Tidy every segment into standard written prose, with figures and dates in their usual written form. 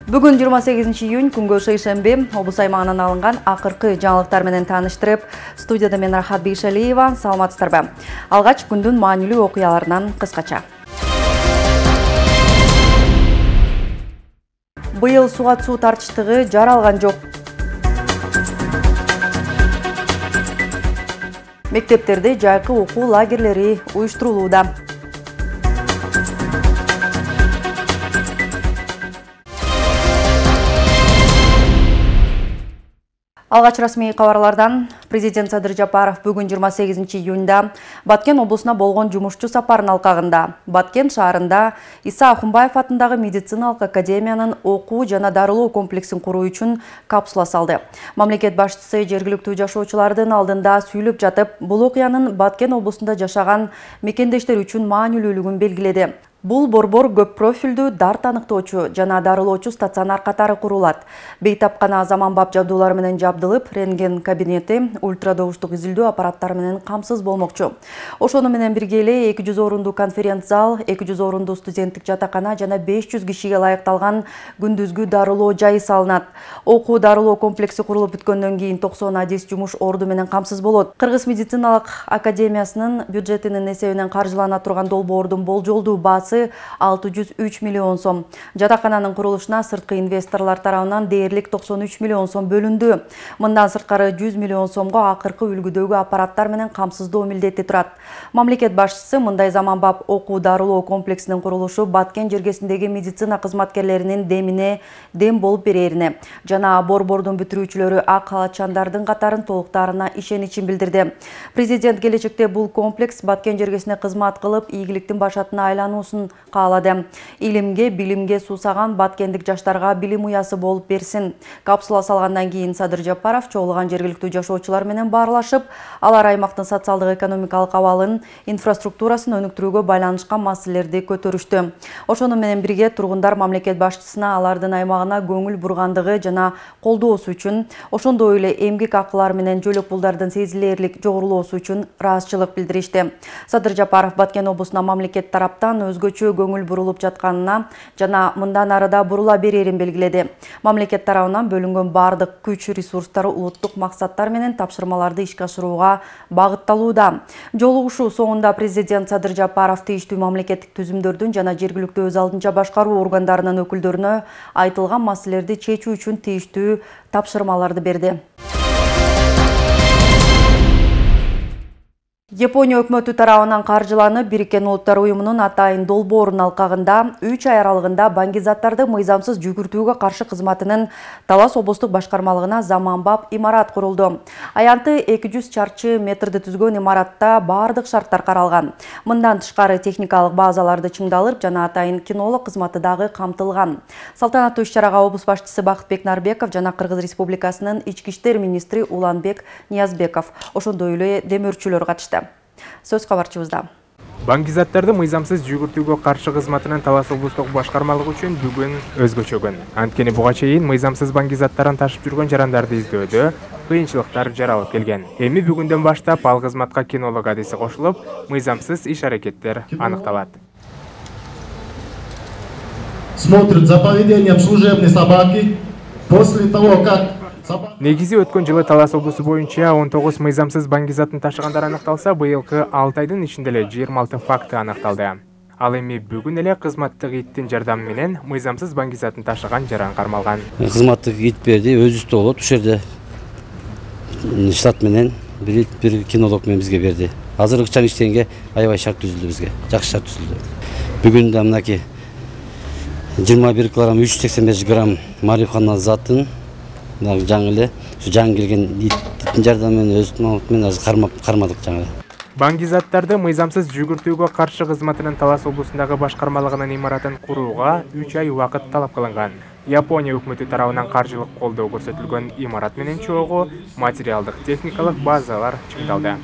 Бүгін 28 июнь күнгө шейшембе облыс аймағынан алынған ақырқы жаңалықтар менен таныштырып, студияда мен Рахат Бейшалиева, саламатсыздарбы. Алгач күндүн маанилүү окуяларынан кыскача. Быйыл суга суу тартыштыгы жаралган жок. Мектептерде жайкы окуу лагерлери уюштурулууда. Алгач расмий кабарлардан президент Садыр Жапаров бүгүн 28 июнда Баткен облусуна болгон жумушчу сапарын алкагында Баткен шаарында Иса Ахунбаев атындагы медициналык академиянын окуу жана дарылоо комплексин куруу үчүн капсула салды. Мамлекет башчысы жергиликтүү жашоочулардын алдында сүйлөп жатып, бул окуянын Баткен облусунда жашаган мекендештер үчүн маанилүүлүгүн белгиледи. Бул борбор көп профилдүү дарт аныктоочу жана дарылоочу стационар катары курулат. Бейтапкана заманбап жабдуулар менен жабдылып, рентген кабинети, ультрадобуштук изилдөө аппараттары менен камсыз болмокчу. Ошону менен бирге эле 200 орундуу конференц зал, 200 орундуу студенттик жатакана жана 500 кишиге ылайыкталган күндүзгү дарылоо жайы салынат. Окуу дарылоо комплекси курулуп бүткөндөн кийин 90 адис жумуш орду менен камсыз болот. Кыргыз медициналык академиясынын бюджетинин эсебинен каржылана турган долбоордун болжолдуу баасы 603 миллион сом. Жатакананын курулушуна сырткы инвесторлар тарабынан дээрлик 93 миллион сом бөлүндү. Мындан сырткары 100 миллион сомго акыркы үлгүдөгү аппараттар менен камсыздоо милдети турат. Мамлекет башчысы мындай заманбап окуу дарылоо комплексинин курулушу Баткен жергесиндеги медицина кызматкерлеринин демине дем болуп берерине жана борбордун бүтүрүүчүлөрү ак халатчандардын катарын толуктаарына ишеничин билдирди. Президент келечекте бул комплекс Баткен жергесине кызмат кылып, ийгиликтин башатына айлануусун каалады. Илимге, билимге суусаган баткендик жаштарга билим уясы болуп берсин. Капсула салгандан кийин Садыр Жапаров чогулган жергиликтүү жашоочулар менен баарлашып, алар аймактын социалдык экономикалык абалын, инфраструктурасын өнүктүрүүгө байланышкан маселелерди көтөрүштү. Ошону менен бирге тургундар мамлекет башчысына алардын аймагына көңүл бургандыгы жана колдоосу үчүн, ошондой эле эмгек акылары менен жөлөк пулдардын сезилерлик жогорулоосу үчүн ыраазычылык билдиришти. Садыр Жапаров Баткен облусуна мамлекет тараптан өзгөчө көңүл бурулуп жатканына жана мындан арыда бурула берерин белгиледи. Мамлекет тарабынан бөлүнгөн бардык күч ресурстары улуттук максаттар менен тапшырмаларды ишке ашырууга багытталууда. Жолугушуу соңунда президент Садыр Жапаров тийиштүү мамлекеттик түзүмдөрдүн жана жергиликтүү өз алдынча башкаруу органдарынын өкүлдөрүнө айтылган маселелерди чечүү үчүн тийиштүү тапшырмаларды берди. Япония өкмөтү тарабынан каржыланып Бириккен Улуттар уюмунун атайын долбоорунун алкагында 3 ай аралыгында баңгизаттарды мыйзамсыз жүгүртүүгө каршы кызматынын Талас облустук башкармалыгына заманбап имарат курулду. Аянты 200 чарчы метрди түзгөн имаратта бардык шарттар каралган. Мындан тышкары техникалык базаларды чыңдалып жана атайын кинолог кызматы дагы камтылган. Салтанаттуу иш-чарага облус башчысы Бакытбек Нарбеков жана Кыргыз Республикасынын ички иштер министри Уланбек Ниязбеков, ошондой эле демөөрчүлөр катышты. Сөз кабарчыбызда. Баңгизаттарды мыйзамсыз жүгүртүүгө каршы кызматынын Талас облустук башкармалыгы үчүн бүгүн өзгөчө күн. Анткени буга чейин мыйзамсыз баңгизаттарын ташып жүргөн жарандарды издөөдө кыйынчылыктар жаралып келген. Эми бүгүндөн баштап ал кызматка кинолог адеси кошулуп, мыйзамсыз иш-аракеттер аныкталат. Смотрит за поведением служебной собаки после того, как Негизи өткөн жылы Талас облусу боюнча 19 мыйзамсыз баңгизатын ташыгандар аныкталса, быйылкы 6 айдын ичинде эле 26 факты аныкталды. Ал эми бүгүн эле кызматтык иттин жардамы менен мыйзамсыз баңгизатын ташыган жаран кармалган. Кызматтык ит берди, өзүбүздө болот, ушул жерде штат менен бир кинолог менен бизге берди. Азыр ыкчам иштегенге аябай шарт түзүлдү бизге, жакшы шарт түзүлдү. Бүгүн да мынакей 21 килограмм 385 грамм марихуана затын жаңы эле жаңы келген иттин жардамы менен өзүнүн азыр кармадык жаңы. Баңгизаттарды мыйзамсыз жүгүртүүгө каршы кызматынын Талас облусундагы башкармалыгынын имаратын курууга 3 ай убакыт талап кылынган. Япония өкмөтү тарабынан каржылык колдоо көрсөтүлгөн имарат менен чогуу материалдык техникалык базалар чыңдалды.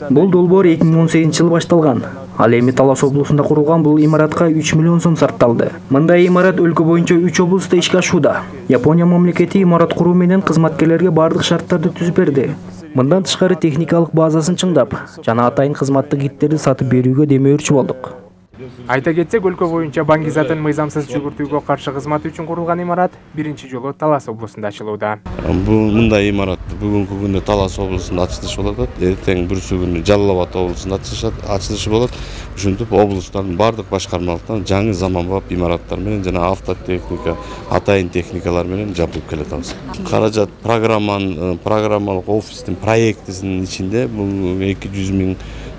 Бул долбоор 2018 жылы башталган. Ал эми Талас облусунда курулган бул имаратка 3 миллион сом сарпталды. Мындай имарат өлкө боюнча 3 облуста ишке ашууда. Япония мамлекети имарат куруу менен кызматкерлерге бардык шарттарды түзүп берди. Мындан тышкары техникалык базасын чыңдап, жана атайын кызматтык иттерди сатып берүүгө демөөрчү болдук. Айта кетсек, өлкө боюнча баңгизатын мыйзамсыз жүгүртүүгө каршы кызмат үчүн курулган имарат биринчи жолу Талас облусунда ачылууда. Мындай имарат бүгүнкү күндө Талас облусунда ачылышы болот. Эртең бүрсү күнү Жалал Абад облусунда ачылышы болот. Ушинтип облустун бардык башкармалыктан жаңы заманбап имараттар менен жана автотехника, атайын техникалар менен жабылып келатабыз. Каражат программалык офистин проектисинин ичинде бул $200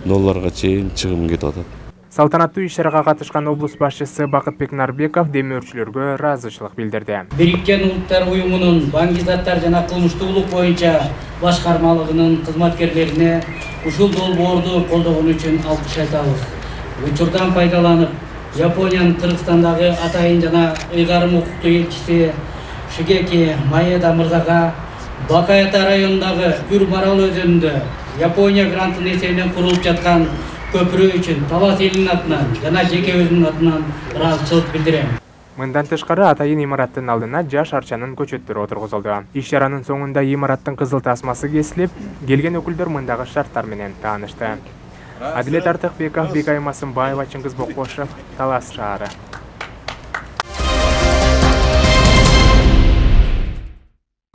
000 чейин чыгым кетип атат. Салтанаттуу иш-чарага катышкан облус башчысы Бакытбек Нарбеков демөөрчүлөргө ыраазычылык билдирди. Бириккен Улуттар уюмунун баңгизаттар жана кылмыштуулук боюнча башкармалыгынын кызматкерлерине ушул долбоорду колдогон үчүн алкыш айтабыз. Учурдан пайдаланып, Япониянын Кыргызстандагы атайын жана ыйгарым укуктуу элчиси Шигеки Маеда мырзага Бакаята районундагы Үрмарал өзөнүндө Япония грантын эсебинен курулуп жаткан көпүрө үчүн Талас элинин атынан жана жеке өзүмдүн атынан ыраазычылык билдирем. Мындан тышкары атайын имараттын алдына жаш арчанын көчөттөрү отургузулду. Иш-чаранын соңунда имараттын кызыл тасмасы кесилип, келген өкүлдөр мындагы шарттар менен таанышты. Адилет Артыкбеков, Бекай Масымбаева, Чыңгыз Бокбошев, Талас шаары.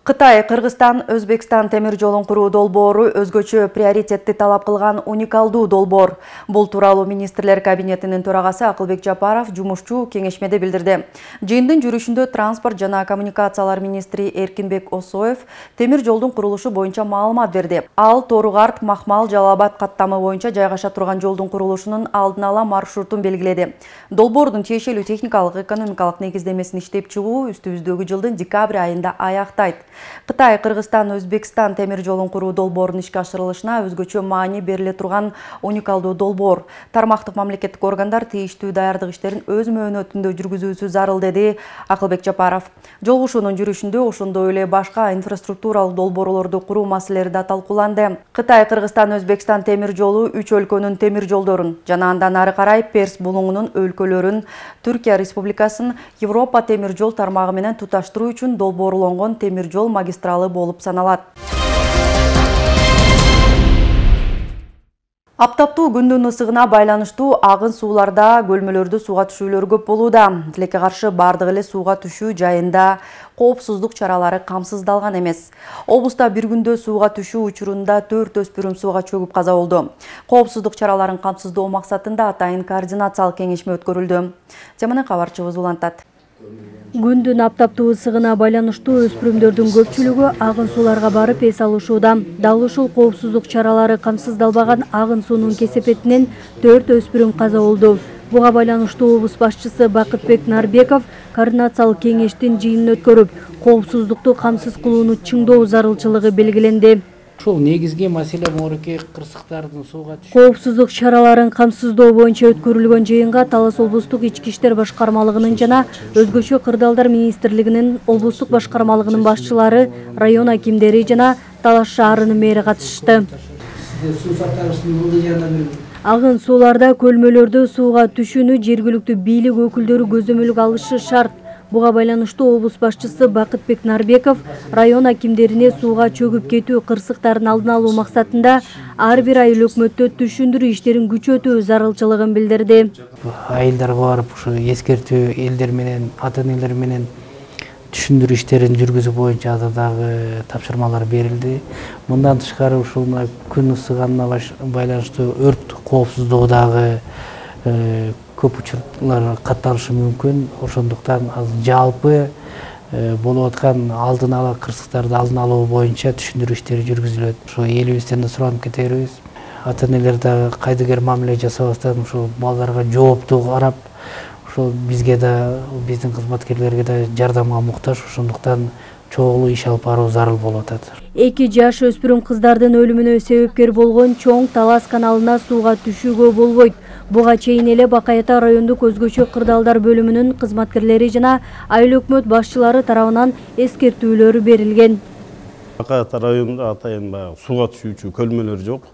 Кытай, Кыргызстан, Өзбекстан темир жолун куруу долбоору өзгөчө приоритетти талап кылган уникалдуу долбоор. Бул тууралуу министрлер кабинетинин төрагасы Акылбек Жапаров жумушчу кеңешмеде билдирди. Жыйындын жүрүшүндө транспорт жана коммуникациялар министри Эркинбек Осоев темир жолдун курулушу боюнча маалымат берди. Ал Торугарт, Махмал, Жалал Абад каттамы боюнча жайгаша турган жолдун курулушунун алдын ала маршрутун белгиледи. Долбоордун тиешелүү техникалык экономикалык негиздемесин иштеп чыгуу үстүбүздөгү жылдын декабрь айында аяктайт. Кытай, Кыргызстан, Өзбекстан темир жолун куруу долбоорунун ишке ашырылышына өзгөчө маани бериле турган уникалдуу долбоор. Тармактык мамлекеттик органдар тийиштүү даярдык иштерин өз мөөнөтүндө жүргүзүүсү зарыл, деди Акылбек Жапаров. Жолугушуунун жүрүшүндө ошондой эле башка инфраструктуралык долбоорлорду куруу маселелери да талкууланды. Кытай, Кыргызстан, Өзбекстан темир жолу үч өлкөнүн темир жолдорун жана андан ары карай Перс булуңунун өлкөлөрүн, Түркия Республикасын Европа темир жол тармагы менен туташтыруу үчүн долбоорлонгон темир жол магистралы болуп саналат. Аптаптуу күндүн ысыгына байланыштуу агын сууларда көлмөлөрдө сууга түшүүлөр көп болууда. Тилекке каршы бардык эле сууга түшүү жайында коопсуздук чаралары камсыздалган эмес. Облуста бир күндө сууга түшүү учурунда 4 өспүрүм сууга чөгүп каза болду. Коопсуздук чараларын камсыздоо максатында атайын координациялык кеңешме өткөрүлдү. Теманы кабарчыбыз улантат. Күндүн аптаптуу ысыгына байланыштуу өспүрүмдөрдүн көпчүлүгү агын сууларга барып эс алышууда. Дал ушул коопсуздук чаралары камсыздалбаган агын суунун кесепетинен 4 өспүрүм каза болду. Буга байланыштуу облус башчысы Бакытбек Нарбеков координациялык кеңештин жыйынын өткөрүп, коопсуздукту камсыз кылууну чыңдоо зарылчылыгы белгиленди. Ушул негизги маселе могуруки кырсыктардын сууга түшүү. Коопсуздук чараларын камсыздоо боюнча өткөрүлгөн жыйынга Талас облустук ички иштер башкармалыгынын жана өзгөчө кырдаалдар министрлигинин облустук башкармалыгынын башчылары, район акимдери жана Талас шаарынын мэри катышты. Агын сууларда көлмөлөрдө сууга түшүүнү жергиликтүү бийлик өкүлдөрү көзөмөлгө алышы шарт. Буга байланыштуу облус башчысы Бакытбек Нарбеков район акимдерине сууга чөгүп кетүү кырсыктарын алдын алуу максатында ар бир айыл өкмөттө түшүндүрүү иштерин күчөтүү зарылчылыгын билдирди. Айылдарга барып ушу эскертүү элдер менен, ата-энелер менен түшүндүрүү иштерин жүргүзүү боюнча дагы тапшырмалар берилди. Мындан тышкары ушул күн ысыганына байланыштуу өрт коопсуздугу көп учурлар катталышы мүмкүн. Ошондуктан жалпы болуп аткан алдын ала кырсыктарды алдын алуу боюнча түшүндүрүү иштери жүргүзүлөт. Ошо элибизден да суранып кетебиз. Ата-энелер дагы кайдыгер мамиле жасабастан ушул балдарга жооптуу карап, ошол бизге да, биздин кызматкерлерге да жардамга муктаж. Ошондуктан чогулуу иш алып баруу зарыл болуп атат. 2 жаш өспүрүм кыздардын өлүмүнө себепкер болгон чоң Талас каналына сууга түшүүгө болбойт. Буга чейин эле Бакаята райондук өзгөчө кырдаалдар бөлүмүнүн кызматкерлери жана айыл өкмөт башчылары тарабынан эскертүүлөр берилген. Бакаята районунда атайын сууга түшүүчү көлмөлөр жок.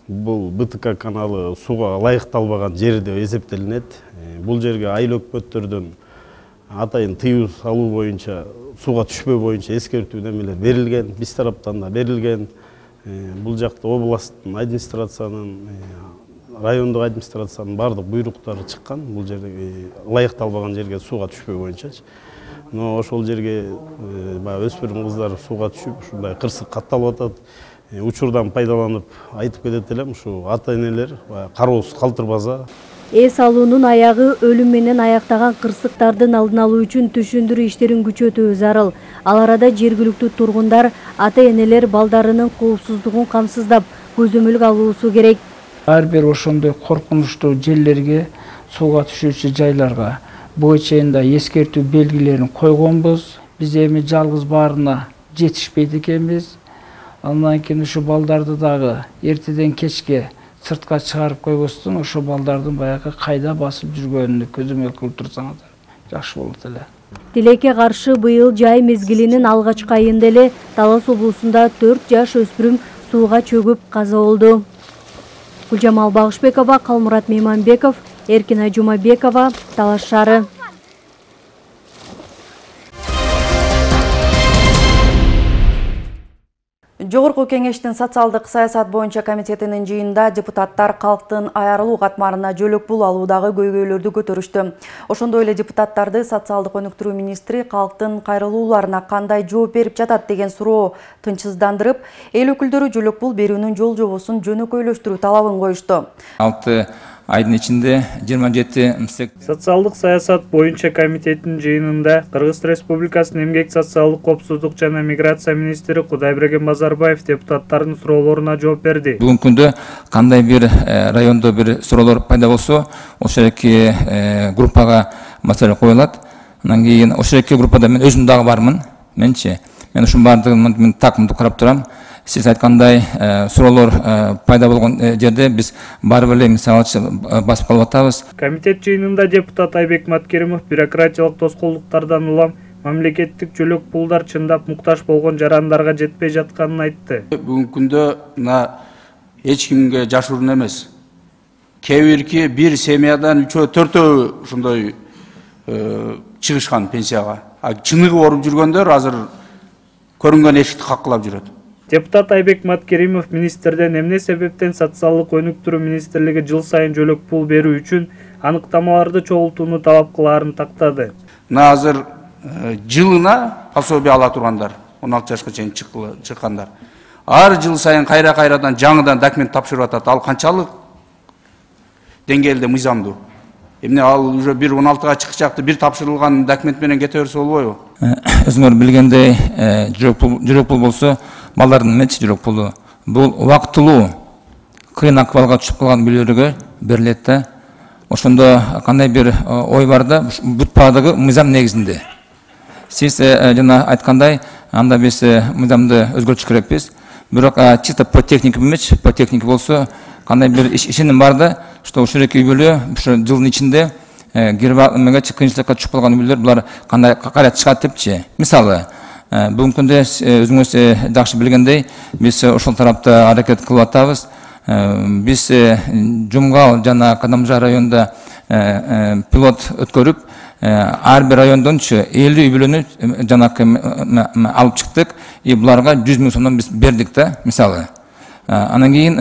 Бул БТК каналы сууга ылайыкталбаган жер деп эсептелинет. Бул жерге айыл өкмөттөрдөн атайын тыюу салуу боюнча, сууга түшпөө боюнча эскертүү немелер берилген, биз тараптан да берилген. Бул жакта областтын администрациянын райондук администрациянын бардык буйруктары чыккан бул жерде ылайыкталбаган жерге сууга түшпөө боюнчачы. Но ошол жерге баягы өспүрүм кыздар сууга түшүп ушундай кырсык катталып атат. Учурдан пайдаланып айтып кетет элем, ушу ата-энелер кароосуз калтырбаса. Эс алуунун аягы өлүм менен аяктаган кырсыктардын алдын алуу үчүн түшүндүрүү иштерин күчөтүү зарыл. Ал арада жергиликтүү тургундар ата-энелер балдарынын коопсуздугун камсыздап көзөмөлгө алуусу керек. Ар бир ошондой коркунучтуу жерлерге, сууга түшүүчү жайларга буга чейин да эскертүү белгилерин койгонбуз. Биз эми жалгыз баарына жетишпейт экенбиз. Андан кийин ушу балдарды дагы эртеден кечке сыртка чыгарып койбостон ошо балдардын баягы кайда басып жүргөнүнү көзөмөл кылып турсаңыздар жакшы болот эле. Тилекке каршы быйыл жай мезгилинин алгачкы айында эле Талас облусунда 4 жаш өспүрүм сууга чөгүп каза болду. Гүлжамал Багышбекова, Калмурат Мейманбеков, Эркина Жумабекова, Талас шаары. Жогорку кеңештин социалдык саясат боюнча комитетинин жыйынында депутаттар калктын айырылуу катмарына жөлөк пул алуудагы көйгөйлөрдү көтөрүштү. Ошондой эле депутаттарды социалдык өнүктүрүү министри калктын кайрылууларына кандай жооп берип жатат деген суроо тынчсыздандырып, эл өкүлдөрү жөлөк пул берүүнүн жол жобосун жөнөкөйлөштүрүү талабын коюшту. 6 айдын ичинде 27 Социалдык саясат боюнча комитеттин жыйынында Кыргыз Республикасынын эмгек социалдык коопсуздук жана миграция министри Кудайберген Базарбаев депутаттардын суроолоруна жооп берди. Бүгүнкү күндө кандай бир райондо бир суроолор пайда болсо, ошол эки группага маселе коюлат. Андан кийин ошол эки группада мен өзүм дагы бармын. Мен ушун баардыгын такымдуу карап турам. Siz ayткандай суроолор пайда болгон жерде биз баары бир эле мисалы басып калып атабыз. Комитет жыйынында депутат Айбек Маткеримов бюрократиялык тоскоолдуктардан улам мамлекеттик жөлөк пулдар чындап муктаж болгон жарандарга жетпей жатканын айтты. Бүгүнкү күндө мына эч кимге жашыруун эмес. Кээ бирки бир семьядан 3-4 ушундай чыгышкан пенсияга. Чыныгы оруп жүргөндөр азыр көрүнгөн эшикти каккылап жүрөт. Депутат Айбек Маткеримов министрден эмне себептен социалдык өнүктүрүү министрлиги жыл сайын жөлөк пул берүү үчүн аныктамаларды чогултууну талап кылаарын тактады. Мына азыр жылына пособие ала тургандар, 16 жашка чейин чыккандар. Ар жыл сайын кайрадан жаңыдан документ тапшырып атат. Ал канчалык деңгээлде мыйзамдуу? Эмне ал уже бир 16га чыкчакты бир тапшырылган документ менен кете берсе болбойбу? Өзүңөр билгендей, жөлөк пул болсо балдардын эмнечи жөлөк пулу бул убактылуу кыйын акыбалга түшүп калган үйлөргө берилет да. Ошондо кандай бир ой бар да, бүт баардыгы мыйзам негизинде. Сиз жана айткандай, анда биз мыйзамды өзгөртүш керекпиз. Бирок чисто по технике эмес, по технике болсо кандай бир ишеним бар да, что ушул эки үй бүлө ушу жылдын ичинде кирбемеге кыйынчылыкка түшүп калган үйлөр булар кандай кайра чыгат депчи. Мисалы, бүгүнкү күндө өзүңүз жакшы билгендей, биз ошол тарапта аракет кылып атабыз. Биз Жумгал жана Кадамжа районунда пилот өткөрүп, ар бир райондончу 50 үй бүлөнү жанакы алып чыктык, и буларга 100 000 сомдон биз бердик да, мисалы. Анан кийин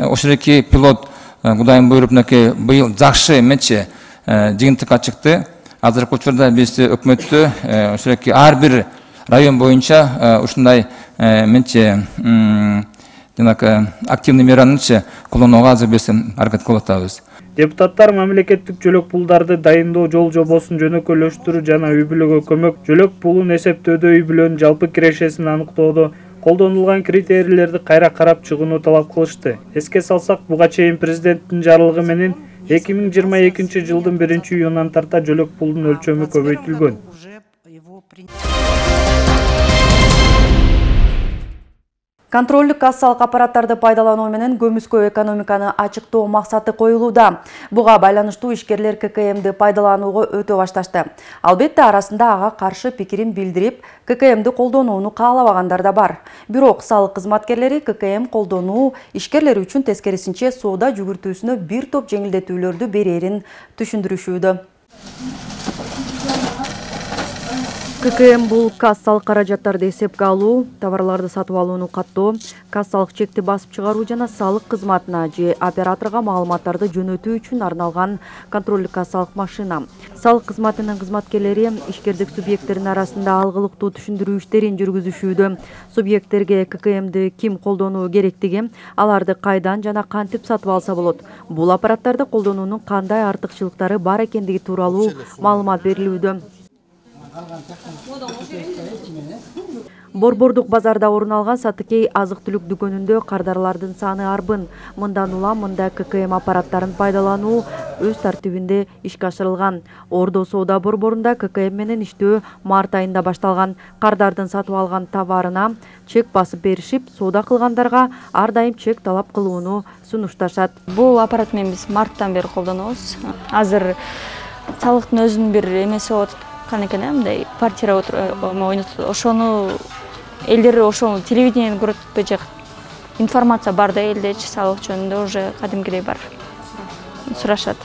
ошол эки пилот Кудайым буйруп быйыл жакшы эмечи жыйынтыкка чыкты. Азыркы учурда биз өкмөттө ошол эки ар бир район боюнча ушундай менчи жанакы активный меранычы колдонууга азыр биз аракет кылып атабыз. Депутаттар мамлекеттик жөлөк пулдарды дайындоо жол жобосун жөнөкөйлөштүрүү жана үй бүлөгө көмөк, жөлөк пулун эсептөөдө үй бүлөнүн жалпы кирешесин аныктоодо колдонулган критерийлерди кайра карап чыгууну талап кылышты. Эске салсак, буга чейин президенттин жарлыгы менен 2022 жылдын 1-июнунан тарта жөлөк пулдун өлчөмү көбөйтүлгөн. Контролдук кассалык аппараттарды пайдалануу менен көмүскө экономиканы ачыктоо максаты коюлууда. Буга байланыштуу ишкерлер ККМди пайдаланууга өтө башташты. Албетте арасында ага каршы пикирин билдирип, ККМди колдонууну каалабагандар да бар. Бирок салык кызматкерлери ККМ колдонуу ишкерлер үчүн тескерисинче соода жүгүртүүсүнө бир топ жеңилдетүүлөрдү берерин түшүндүрүшүүдө. ККМ бул кассалык каражаттарды эсепке алуу, товарларды сатып алууну каттоо, кассалык чекти басып чыгаруу жана салык кызматына же операторго маалыматтарды жөнөтүү үчүн арналган контролдук кассалык машина. Салык кызматынын кызматкерлери ишкердик субъекттердин арасында алгылыктуу түшүндүрүү иштерин жүргүзүшүүдө. Субъекттерге ККМди ким колдонуу керектиги, аларды кайдан жана кантип сатып алса болот, бул аппараттарды колдонуунун кандай артыкчылыктары бар экендиги тууралуу маалымат берилүүдө. Борбордук базарда орун алган Сатыкей азык-түлүк дүкөнүндө кардарлардын саны арбын. Мындан улам мында ККМ аппараттарын пайдалануу өз тартибинде ишке ашырылган. Ордо соода борборунда ККМ менен иштөө март айында башталган. Кардардын сатып алган товарына чек басып беришип, соода кылгандарга ар дайым чек талап кылууну сунушташат. Бул аппарат менен биз марттан бери колдонобуз. Азыр салыктын өзүнүн бир эмеси болот. Канекен мындай квартира ойнотот. Ошону элдер ошону телевидениеден көрөт бежек. Информация бар да элдечи салык жөнүндө уже кадимкидей бар. Сурашат.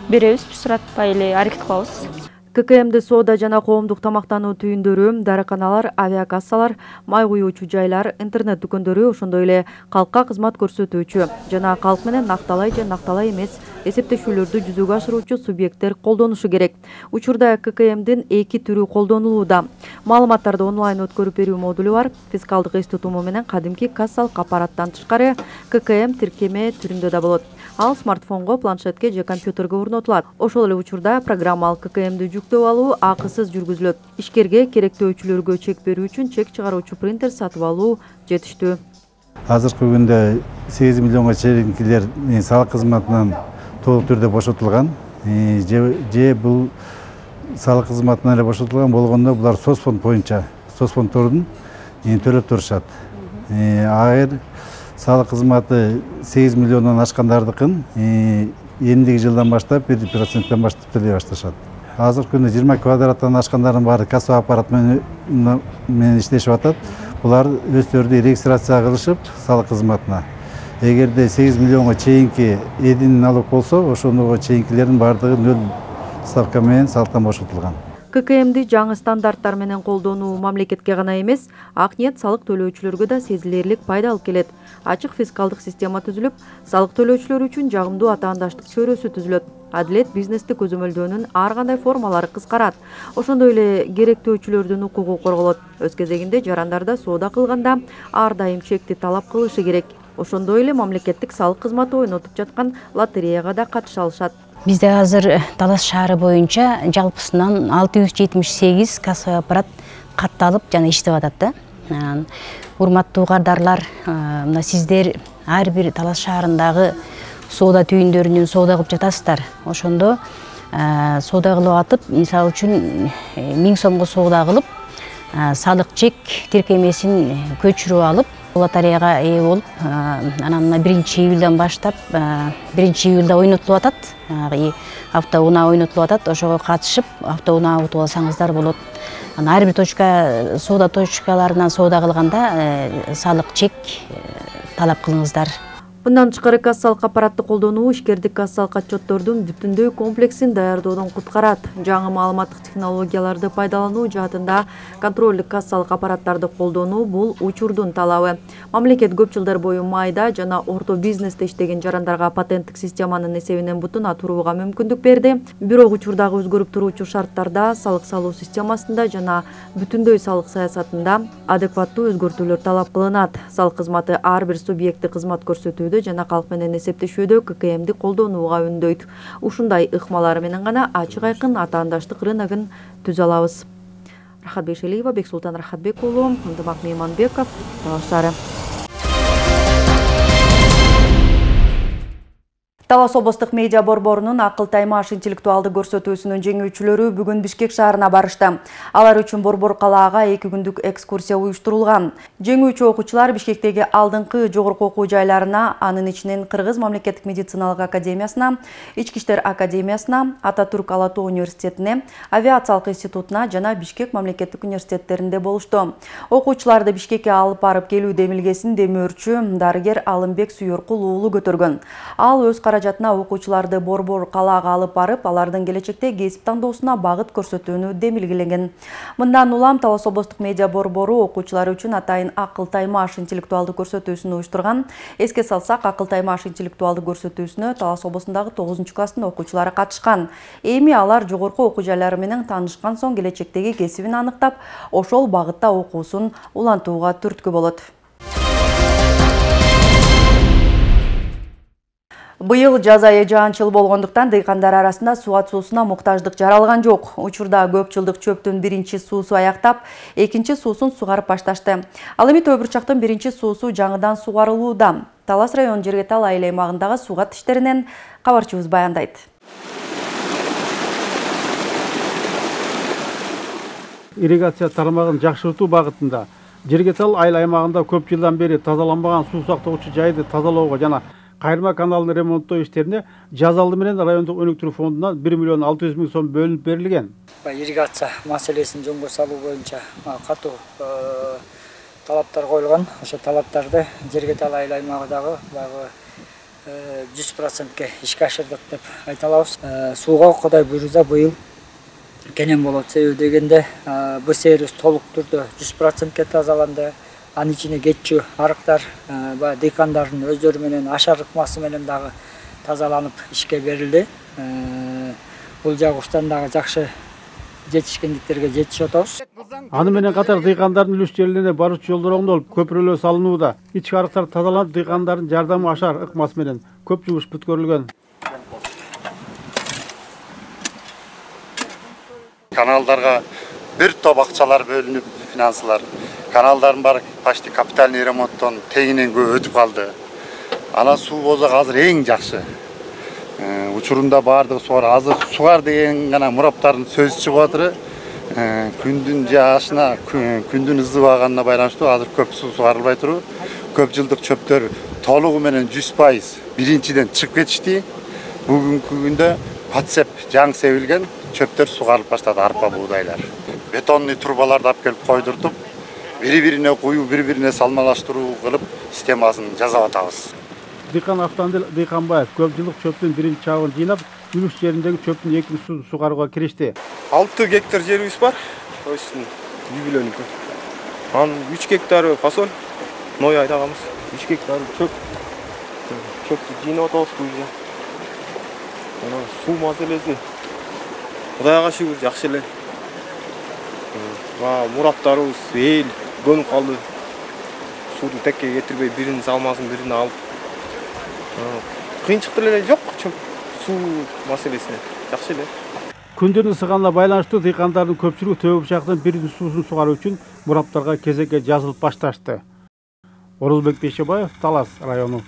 Беребизби, суратпай эле аракет кылабыз. ККМди соода жана коомдук тамактануу түйүндөрү, дарыканалар, авиакассалар, май куюучу жайлар, интернет дүкөндөрү, ошондой эле калкка кызмат көрсөтүүчү жана калк менен накталай же накталай эмес эсептешүүлөрдү жүзөгө ашыруучу субъекттер колдонушу керек. Учурда ККМдин 2 түрү колдонулууда. Маалыматтарды онлайн өткөрүп берүү модулу бар. Фискалдык эс тутуму менен кадимки кассалык аппараттан тышкары ККМ тиркеме түрүндө да болот. Ал смартфонго, планшетке же компьютерге орнотулат. Ошол эле учурда программалык ККМди жүктөп алуу акысыз жүргүзүлөт. Ишкерге керектөөчүлөргө чек берүү үчүн чек чыгаруучу принтер сатып алуу жетиштүү. Азыркы күндө 8 миллионго чейинкилер салык кызматынан толук түрдө бошотулган. Же бул салык кызматынан эле бошотулган болгондо булар соцфонд боюнча соцфонддордун төлөп турушат. Агер салык кызматы 8 миллиондон ашкандардыкын эндиги жылдан баштап 1% баштап төлөй башташат. Азыркы күндө 20 квадраттан ашкандардын баары касса аппарат менен иштешип атат. Булар өздөрү регистрация кылышып салык кызматына. Эгерде 8 миллионго чейинки эдин налог болсо, ошондого чейинкилердин баардыгы 0 ставка менен салыктан бошотулган. ККМди жаңы стандарттар менен колдонуу мамлекетке гана эмес, ак ниет салык төлөөчүлөргө да сезилерлик пайда алып келет. Ачык фискалдык система түзүлүп, салык төлөөчүлөр үчүн жагымдуу атаандаштык чөйрөсү түзүлөт. Адилет бизнести көзөмөлдөөнүн ар кандай формалары кыскарат. Ошондой эле керектөөчүлөрдүн укугу корголот. Өз кезегинде жарандарда соода кылганда ар дайым чекти талап кылышы керек. Ошондой эле мамлекеттик салык кызматы ойнотуп жаткан лотереяга да катыша алышат. Бизде азыр Талас шаары боюнча жалпысынан 678 кассовый аппарат катталып жана иштеп атат да. Урматтуу кардарлар, мына сиздер ар бир Талас шаарындагы соода түйүндөрүнөн соода кылып жатасыздар. Ошондо соода кылып атып, мисалы үчүн 1000 сомго соода кылып, салык чек тиркемесин көчүрүп алып, лотереяга ээ болуп, анан 1-июлдан баштап 1-июлда ойнотулуп атат. Автоунаа ойнотулуп атат. Ошого катышып, автоунаа утуп алсаңыздар болот. Ар бир точка соода точкаларынан соода кылганда салык чек талап кылыңыздар. Bundan тышкары кассалык аппаратты колдонуу ишкердик кассалык отчеттордун бүтүндөй комплексин даярдоодон куткарат. Жаңы маалыматтык технологияларды пайдалануу жаатында контролдук кассалык аппараттарды колдонуу бул учурдун талабы. Мамлекет көп жылдар бою майда жана орто бизнесте иштеген жарандарга патенттик системанын эсебинен бутуна турууга мүмкүндүк берди. Бирок учурдагы өзгөрүп туруучу шарттарда салык салуу системасында жана бүтүндөй салык саясатында адекваттуу өзгөртүүлөр талап кылынат. Салык кызматы ар бир субъекти кызмат көрсөтүүдө жана калк менен эсептешүүдө ККМди колдонууга үндөйт. Ушундай ыкмалар менен гана ачык айкын атаандаштык рыногун түзө алабыз. Рахатбек Шелиева, Бексултан Рахатбек уулу, Ындымак Мейманбеков, Талас шаары. Талас облустук медиа борборунун акыл таймаш интеллектуалды көрсөтүүсүнүн жеңүүчүлөрү бүгүн Бишкек шаарына барышты. Алар үчүн борбор калаага 2 күндүк экскурсия уюштурулган. Жеңүүчү окуучулар Бишкектеги алдыңкы жогорку окуу жайларына, анын ичинен Кыргыз мамлекеттик медициналык академиясына, Ички иштер академиясына, Ататүрк Ала Тоо университетине, авиациялык институтуна жана Бишкек мамлекеттик университеттеринде болушту. Окуучуларды Бишкекке алып барып келүү демилгесин демөөрчү дарыгер Алымбек Сүйөркул уулу көтөргөн. Ал өз каражатына окуучуларды борбор калаага алып барып, алардын келечекте кесип тандоосуна багыт көрсөтүүнү демилгелеген. Мындан улам Талас облустук медиа борбору окуучулар үчүн атайын акыл таймаш интеллектуалдык көрсөтүүсүн уюштурган. Эске салсак, акыл таймаш интеллектуалдык көрсөтүүсүнө Талас облусундагы 9-класстын окуучулары катышкан. Эми алар жогорку окуу жайлары менен таанышкан соң келечектеги кесибин аныктап, ошол багытта окуусун улантууга түрткү болот. Быйыл жаз айы жаанчыл болгондуктан дыйкандар арасында суга суусуна муктаждык жаралган жок. Учурда көп жылдык чөптүн биринчи суусу аяктап, экинчи суусун сугарып башташты. Ал эми Төө-Бурчактын биринчи суусу жаңыдан сугарылууда. Талас район Жергетал айыл аймагындагы сугат иштеринен кабарчыбыз баяндайт. Ирригация тармагын жакшыртуу багытында Жергетал айыл аймагында көп жылдан бери тазаланбаган суу сактоочу жайды тазалоого жана кайрма каналын ремонттоо иштерине жаз алды менен райондук өнүктүрүү фондунан 1 миллион 600 миң сом бөлүнүп берилген. Ирригация маселесин жөнгө салуу боюнча катуу талаптар коюлган. Ошо талаптарды Жергетал айыл аймагындагы баягы 100%ке ишке ашырдык деп айта алабыз. Сууга Кудай буйруза быйыл кенен болот. Себеби дегенде бу сервис толук түрдө 100%ке тазаланды. Анын ичине кетчү арыктар дыйкандардын өздөрү менен ашар ыкмасы менен дагы тазаланып ишке берилди. Бул жагыбыздан дагы жакшы жетишкендиктерге жетишип атабыз. Аны менен катар дыйкандардын үлүш жерлерине баруучу жолдор оңдолуп, көпүрөлөр салынууда. Ички арыктар тазаланып, дыйкандардын жардамы ашар ыкмасы менен көп жумуш бүткөрүлгөн. Каналдарга бир топ акчалар бөлүнүп, финансылар. Каналдардын баары почти капитальный ремонттон тегинен өтүп калды. Ана суу болсо азыр эң жакшы. Учурунда баардыгы сугар. Азыр сугар деген гана мураптардын сөзү чыгып атыр. Күндүн жаашына, күндүн ызыбаганына байланыштуу азыр көп суу сугарылбай туру. Көп жылдык чөптөр толугу менен 100% биринчиден чыгып кетишти. Бүгүнкү күндө подсеп жаңы себилген чөптөр сугарылып баштады, арпа, буудайлар. Бетонный трубаларды алып келип койдуртуп, бири-бирине куюу, бири-бирине салмалаштыруу кылып системасын жасап атабыз. Дыйкан Автандел Дыйканбаев көп жылдык чөптүн биринчи чабын жыйнап, үлүш жериндеги чөптүн экинчи сугарууга киришти. 6 гектар жерибиз бар. Осунун юбилейники. Анын 3 гектары фасоль, ной айдаганбыз. 3 гектары чөптү жыйнап атабыз бул. Суу маселеси Кудайга шүгүр жакшы эле. Мураптарыбыз эл көнүп калды. Сууну текке кетирбей, бирин салмасын, бирин алып. Кыйынчылык эле жок, суу маселесине жакшы эле. Күндүн ысыганына байланыштуу дыйкандардын көпчүлүгү Төө-Бурчактын биринчи суусун сугаруу үчүн мураптарга кезекке жазылып башташты. Орозбек Бейшебаев, Талас району.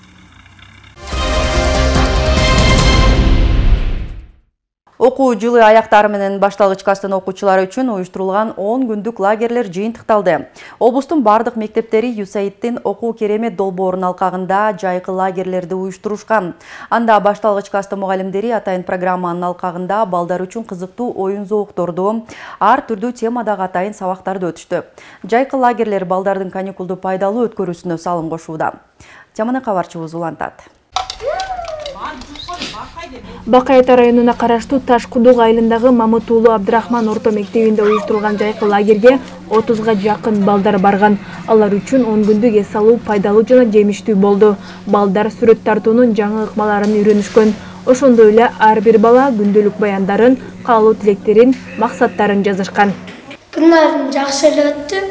Окуу жылы аяктары менен башталгыч класстын окуучулары үчүн уюштурулган 10 күндүк лагерлер жыйынтыкталды. Облустун бардык мектептери USAID-тин окуу керемет долбоорунун алкагында жайкы лагерлерди уюштурушкан. Анда башталгыч класстын мугалимдери атайын программанын алкагында балдар үчүн кызыктуу оюн зоокторду, ар түрдүү темадагы атайын сабактарды өтүштү. Жайкы лагерлер балдардын каникулду пайдалуу өткөрүүсүнө салым кошууда. Теманы кабарчыбыз улантат. Бакайта районуна караштуу Ташкудук айылындагы Мамытуулу Абдрахман орто мектебинде уюштурулган жайкы лагерге 30га жакын балдар барган. Алар үчүн 10 күндүк эс алуу пайдалуу жана жемиштүү болду. Балдар сүрөт тартуунун жаңы ыкмаларын үйрөнүшкөн. Ошондой эле ар бир бала күндөлүк баяндарын, каалоо тилектерин, максаттарын жазышкан. Күнүм жакшы эле өттү.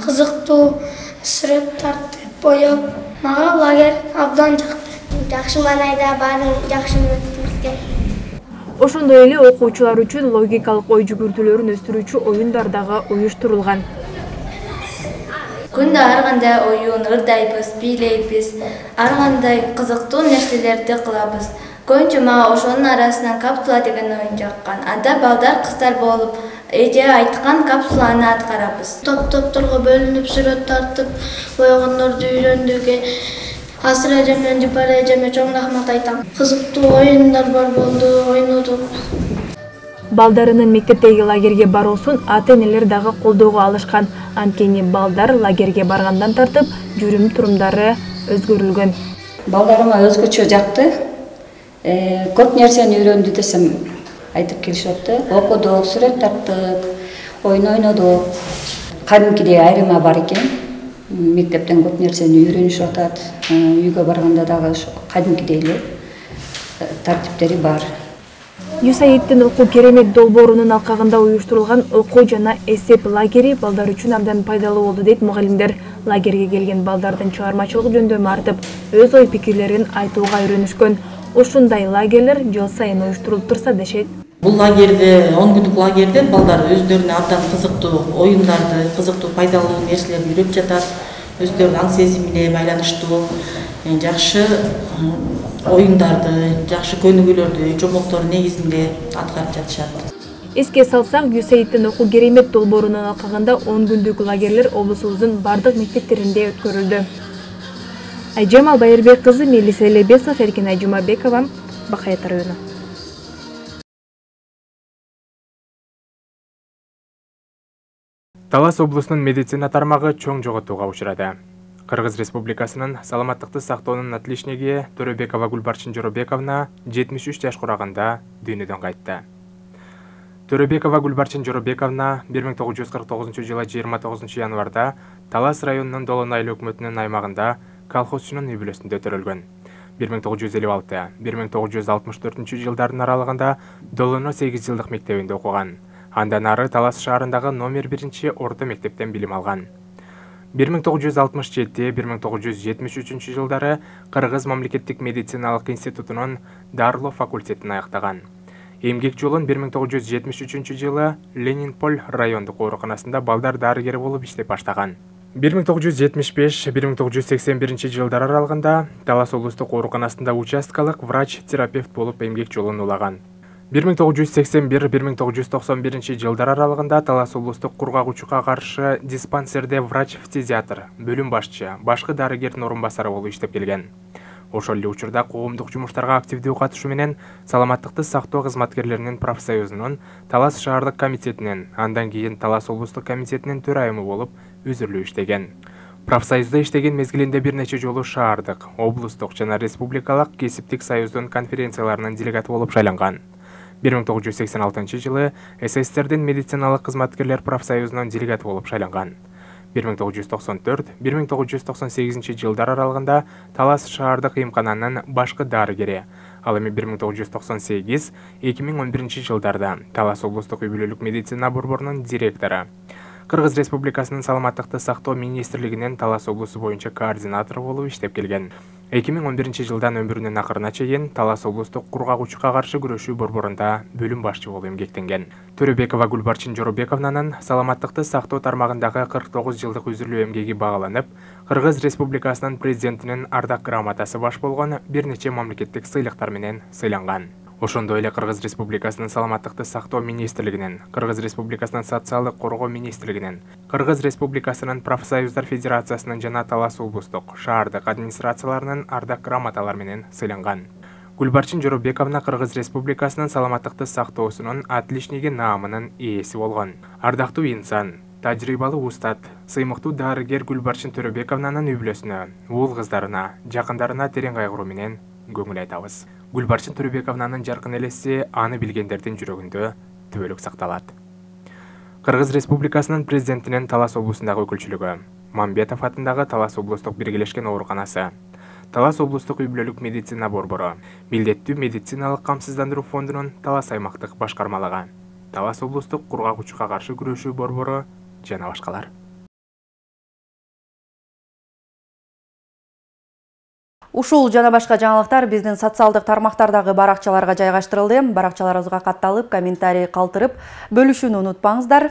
Кызыктуу сүрөт тартып, боёп, мага лагер абдан жакты. Жакшы маанайда баарын жакшы өттүбүзгө. Ошондой эле окуучулар үчүн логикалык ой жүгүртүүлөрүн өстүрүүчү оюндар дагы уюштурулган. Күндө ар кандай оюн ырдайбыз, бийлейбиз, ар кандай кызыктуу нерселерди кылабыз. Көбүнчө мага ошонун арасынан капсула деген оюн жаккан. Анда балдар кыздар болуп, эже айткан капсуланы аткарабыз. Топ-топторго бөлүнүп сүрөт тартып, боёгондорду үйрөндүк. Асыр эжем менен Жупар эжеме чоң рахмат айтам. Кызыктуу оюндар бар болду, ойнодук. Балдарынын мектептеги лагерге баруусун ата-энелер дагы колдоого алышкан. Анткени балдар лагерге баргандан тартып жүрүм-турумдары өзгөрүлгөн. Балдарыма өзгөчө жакты. Көп нерсени үйрөндү десем айтып келишип атты. Окудук, сүрөт тарттык, ойун ойнодук. Кадимкидей айрыма бар экен. Мектептен көп нерсени үйрөнүшүп атат. Үйгө барганда дагы кадимкидей эле тартиптери бар. USAID-тин окуу керемет долбоорунун алкагында уюштурулган окуу жана эсеп лагери балдар үчүн абдан пайдалуу болду дейт мугалимдер. Лагерге келген балдардын чыгармачылык жөндөмү артып, өз ой пикирлерин айтууга үйрөнүшкөн. Ушундай лагерлер жыл сайын уюштурулуп турса дешет. Бул лагерде, 10 күндүк лагерде балдар өздөрүнө абдан кызыктуу оюндарды, кызыктуу пайдалуу нерселерди үйрөп жатат. Өздөрүнүн аң сезимине байланыштуу жакшы оюндарды, жакшы көнүгүүлөрдү жомоктор негизинде аткарып жатышат. Эске салсак, USAID-тин окуу керемет долбоорунун алкагында 10 күндүк лагерлер облусубуздун бардык мектептеринде өткөрүлдү. Айжамал Байырбек кызы, Мелиса Элебесов, Эркинай Жумабекова, Бакайат району. Талас облусунун медицина тармагы чоң жоготууга учурады. Кыргыз Республикасынын саламаттыкты сактоонун отличниги Төрөбекова Гүлбарчын Жоробековна 73 жаш кураганда дүйнөдөн кайтты. Төрөбекова Гүлбарчын Жоробековна 1949 жылы 29 январда Талас районунун Долонайлы өкмөтүнүн аймагында колхозчунун үй бүлөсүндө төрөлгөн. 1956-1964 жылдардын аралыгында Долоно 8 жылдык мектебинде окуган. Андан ары Талас шаарындагы номер 1 орто мектептен билим алган. 1967-1973 жылдары Кыргыз мамлекеттик медициналык институтунун Дарлоо факультетин аяктаган. Эмгек жолун 1973 жылы Ленинполь райондук ооруканасында балдар дарыгери болуп иштеп баштаган. 1975-1981 жылдар аралыгында Талас облустук ооруканасында участкалык врач-терапевт болуп эмгек жолун улаган. 1981-1991 жылдар аралыгында Талас облустук кургагучуга каршы диспансерде врач-фтизиатр, бөлүм башчы, башкы дарыгердин орун басары болуп иштеп келген. Ошол эле учурда коомдук жумуштарга активдүү катышуу менен саламаттыкты сактоо кызматкерлеринин профсоюзунун Талас шаардык комитетинин, андан кийин Талас облустук комитетинин төрайымы болуп өзүрлүү иштеген. Профсоюзда иштеген мезгилинде бир нече жолу шаардык, облустук жана республикалык кесиптик союздун конференцияларынын делегаты болуп шайланган. 1986 жылы СССРдин медициналык кызматкерлер профсоюзунун делегаты болуп шайланган. 1994-1998 жылдар аралыгында Талас шаардык эмкананын башкы дарыгери, ал эми 1998-2011 жылдарда Талас облустук үй бүлөлүк медицина борборунун директору. Кыргыз Республикасынын саламаттыкты сактоо министрлигинин Талас облусу боюнча координатор болуп иштеп келген. 2011 жылдан өмүрүнүн акырына чейин Талас облустук кургагучуга каршы күрөшүү борборунда бөлүм башчы болуп эмгектенген. Төрөбекова Гүлбарчын Жоробековнанын саламаттыкты сактоо тармагындагы 49 жылдык үзүрлүү эмгеги багаланып, Кыргыз Республикасынын президентинин ардак грамотасы баш болгон бир нече мамлекеттик сыйлыктар менен сыйланган. Ошондой эле Кыргыз Республикасынын саламаттыкты сактоо министрлигинин, Кыргыз Республикасынын социалдык коргоо министрлигинин, Кыргыз Республикасынын профсоюздар федерациясынын жана Талас облустук шаардык администрацияларынын ардак грамоталар менен сыйланган. Гүлбарчын Жоробековна Кыргыз Республикасынын саламаттыкты сактоосунун отличниги наамынын ээси болгон. Ардактуу инсан, тажрыйбалуу устат, сыймыктуу дарыгер Гүлбарчын Төрөбековнанын үй бүлөсүнө, уул кыздарына, жакындарына терең кайгыруу менен көңүл айтабыз. Гүлбарчын Төрөбековнанын жаркын элеси аны билгендердин жүрөгүндө түбөлүк сакталат. Кыргыз Республикасынын президентинин Талас облусундагы өкүлчүлүгү, Мамбетов атындагы Талас облустук биргелешкен ооруканасы, Талас облустук үй бүлөлүк медицина борбору, милдеттүү медициналык камсыздандыруу фондунун Талас аймактык башкармалыгы, Талас облустук кургагучуга каршы күрөшүү борбору жана башкалар. Ушул жана башка жаңылыктар биздин социалдык тармактардагы баракчаларга жайгаштырылды. Баракчаларыбызга катталып, комментарий калтырып, бөлүшүүнү унутпаңыздар.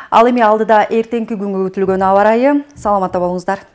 Ал эми алдыда эртеңки күнгө күтүлгөн аба ырайы. Саламатта болуңуздар.